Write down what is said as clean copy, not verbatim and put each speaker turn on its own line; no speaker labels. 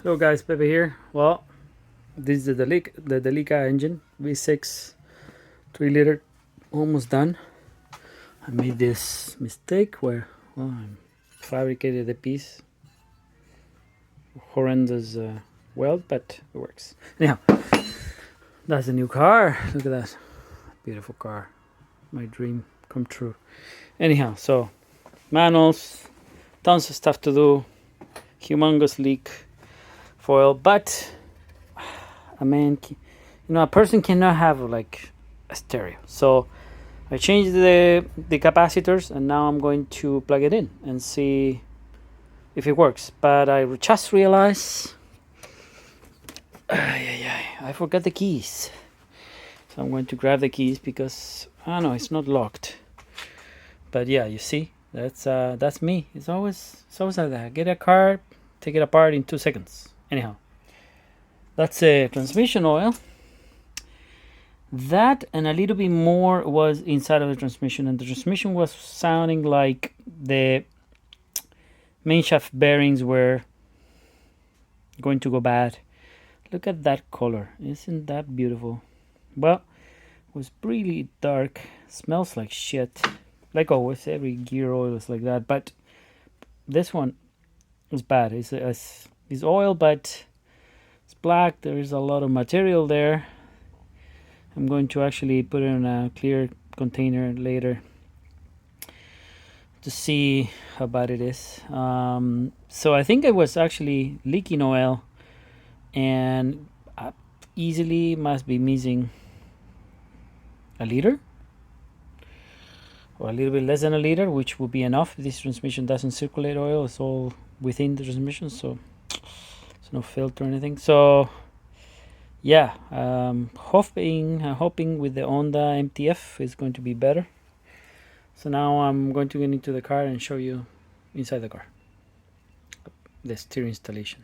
Hello guys, Pepe here. Well, this is the Delica engine, V6, 3 liter, almost done. I made this mistake where, well, I fabricated the piece. Horrendous weld, but it works. Anyhow, that's the new car. Look at that. Beautiful car. My dream come true. Anyhow, so manuals, tons of stuff to do, humongous leak foil, but a person cannot have like a stereo. So I changed the capacitors, and now I'm going to plug it in and see if it works. But I just realized I forgot the keys. So I'm going to grab the keys because I don't know, it's not locked. But yeah, you see, that's me. It's always like that. Get a car, take it apart in 2 seconds. Anyhow, that's a transmission oil. That and a little bit more was inside of the transmission, and the transmission was sounding like the main shaft bearings were going to go bad. Look at that color. Isn't that beautiful? Well, it was really dark. Smells like shit. Like always, every gear oil is like that. But this one is bad. It's oil, but it's black. There is a lot of material there. I'm going to actually put it in a clear container later to see how bad it is. So I think it was actually leaking oil, and easily must be missing a liter or a little bit less than a liter, which would be enough. This transmission doesn't circulate oil. It's all within the transmission, so there's no filter or anything. So yeah, hoping with the Honda MTF is going to be better. So now I'm going to get into the car and show you inside the car the steering installation.